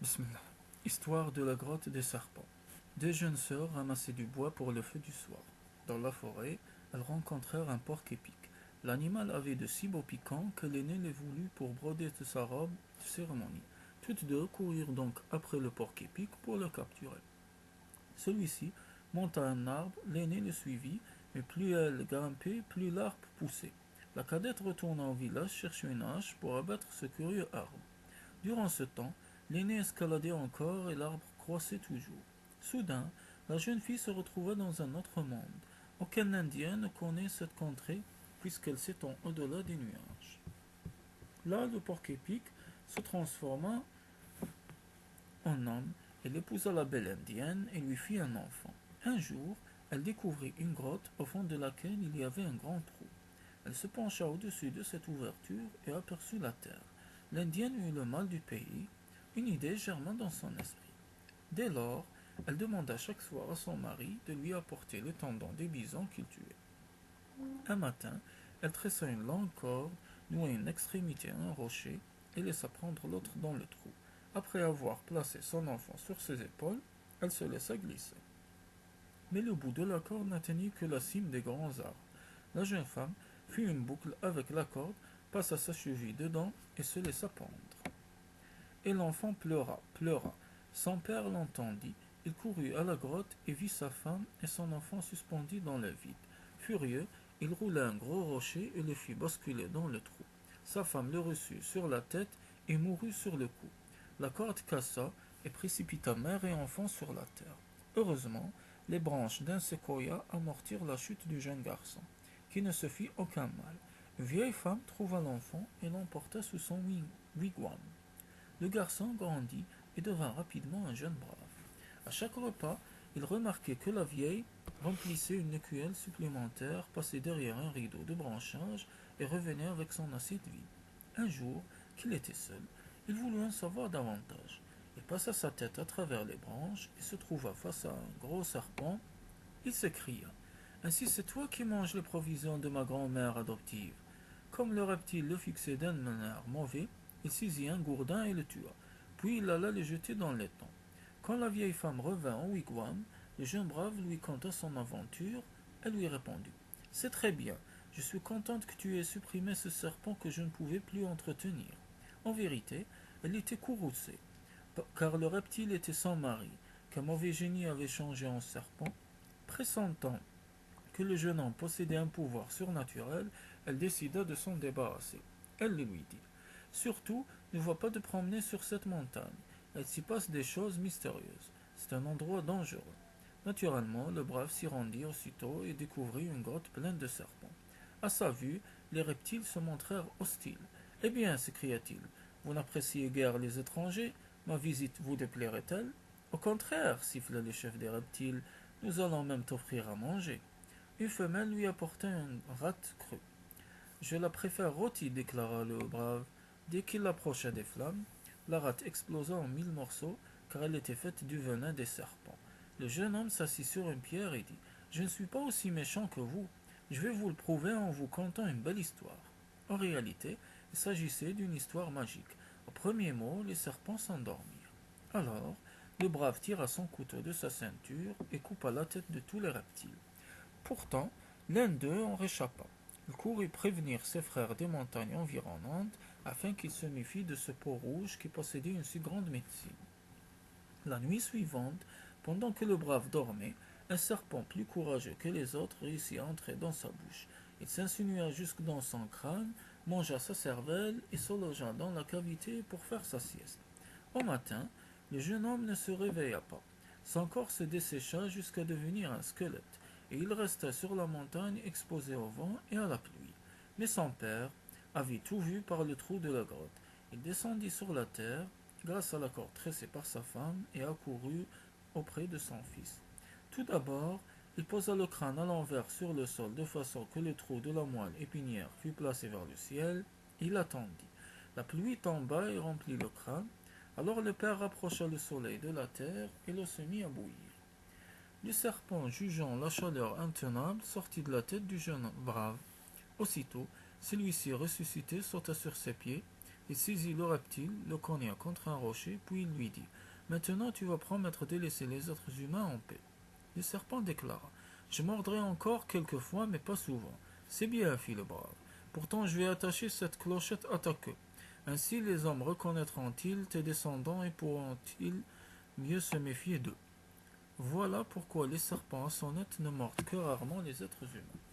Bismillah. Histoire de la grotte des serpents. Deux jeunes sœurs ramassaient du bois pour le feu du soir. Dans la forêt, elles rencontrèrent un porc-épic. L'animal avait de si beaux piquants que l'aînée les voulut pour broder de sa robe de cérémonie. Toutes deux coururent donc après le porc-épic pour le capturer. Celui-ci monta un arbre, l'aînée le suivit, mais plus elle grimpait, plus l'arbre poussait. La cadette retourna au village chercher une hache pour abattre ce curieux arbre. Durant ce temps, l'aîné escaladait encore et l'arbre croissait toujours. Soudain, la jeune fille se retrouva dans un autre monde. Aucun Indien ne connaît cette contrée puisqu'elle s'étend au-delà des nuages. Là, le porc-épic se transforma en homme. Elle épousa la belle indienne et lui fit un enfant. Un jour, elle découvrit une grotte au fond de laquelle il y avait un grand trou. Elle se pencha au-dessus de cette ouverture et aperçut la terre. L'indienne eut le mal du pays. Une idée germa dans son esprit. Dès lors, elle demanda chaque soir à son mari de lui apporter le tendon des bisons qu'il tuait. Un matin, elle tressa une longue corde, noua une extrémité à un rocher et laissa prendre l'autre dans le trou. Après avoir placé son enfant sur ses épaules, elle se laissa glisser. Mais le bout de la corde n'atteignit que la cime des grands arbres. La jeune femme fit une boucle avec la corde, passa sa cheville dedans et se laissa pendre. Et l'enfant pleura, pleura. Son père l'entendit. Il courut à la grotte et vit sa femme et son enfant suspendus dans le vide. Furieux, il roula un gros rocher et le fit basculer dans le trou. Sa femme le reçut sur la tête et mourut sur le coup. La corde cassa et précipita mère et enfant sur la terre. Heureusement, les branches d'un séquoia amortirent la chute du jeune garçon, qui ne se fit aucun mal. Une vieille femme trouva l'enfant et l'emporta sous son wigwam. Le garçon grandit et devint rapidement un jeune brave. À chaque repas, il remarquait que la vieille remplissait une écuelle supplémentaire, passait derrière un rideau de branchage et revenait avec son assiette vide. Un jour, qu'il était seul, il voulut en savoir davantage. Il passa sa tête à travers les branches et se trouva face à un gros serpent. Il s'écria: Ainsi c'est toi qui manges les provisions de ma grand-mère adoptive. Comme le reptile le fixait d'un air mauvais, il saisit un gourdin et le tua. Puis il alla le jeter dans l'étang. Quand la vieille femme revint au wigwam, le jeune brave lui conta son aventure. Elle lui répondit: C'est très bien, je suis contente que tu aies supprimé ce serpent que je ne pouvais plus entretenir. En vérité, elle était courroucée, car le reptile était sans mari, qu'un mauvais génie avait changé en serpent. Pressentant que le jeune homme possédait un pouvoir surnaturel, elle décida de s'en débarrasser. Elle le lui dit: Surtout, ne va pas te promener sur cette montagne. Il s'y passe des choses mystérieuses. C'est un endroit dangereux. Naturellement, le brave s'y rendit aussitôt et découvrit une grotte pleine de serpents. À sa vue, les reptiles se montrèrent hostiles. Eh bien, s'écria-t-il, vous n'appréciez guère les étrangers? Ma visite vous déplairait-elle? Au contraire, siffla le chef des reptiles, nous allons même t'offrir à manger. Une femelle lui apporta un rat cru. Je la préfère rôtie, déclara le brave. Dès qu'il approcha des flammes, la rate explosa en 1000 morceaux, car elle était faite du venin des serpents. Le jeune homme s'assit sur une pierre et dit: Je ne suis pas aussi méchant que vous. Je vais vous le prouver en vous contant une belle histoire. En réalité, il s'agissait d'une histoire magique. Au premier mot, les serpents s'endormirent. Alors, le brave tira son couteau de sa ceinture et coupa la tête de tous les reptiles. Pourtant, l'un d'eux en réchappa. Il courut prévenir ses frères des montagnes environnantes afin qu'ils se méfient de ce peau rouge qui possédait une si grande médecine. La nuit suivante, pendant que le brave dormait, un serpent plus courageux que les autres réussit à entrer dans sa bouche. Il s'insinua jusque dans son crâne, mangea sa cervelle et se logea dans la cavité pour faire sa sieste. Au matin, le jeune homme ne se réveilla pas. Son corps se dessécha jusqu'à devenir un squelette, et il resta sur la montagne exposé au vent et à la pluie. Mais son père avait tout vu par le trou de la grotte. Il descendit sur la terre, grâce à la corde tressée par sa femme, et accourut auprès de son fils. Tout d'abord, il posa le crâne à l'envers sur le sol de façon que le trou de la moelle épinière fût placé vers le ciel. Il attendit. La pluie tomba et remplit le crâne. Alors le père rapprocha le soleil de la terre et le se mit à bouillir. Le serpent, jugeant la chaleur intenable, sortit de la tête du jeune brave. Aussitôt, celui-ci ressuscité sauta sur ses pieds, Il saisit le reptile, le cogna contre un rocher, puis il lui dit: Maintenant tu vas promettre de laisser les êtres humains en paix. Le serpent déclara: Je mordrai encore quelquefois, mais pas souvent. C'est bien, fit le brave. Pourtant je vais attacher cette clochette à ta queue. Ainsi les hommes reconnaîtront-ils tes descendants et pourront-ils mieux se méfier d'eux. Voilà pourquoi les serpents à sonnette ne mordent que rarement les êtres humains.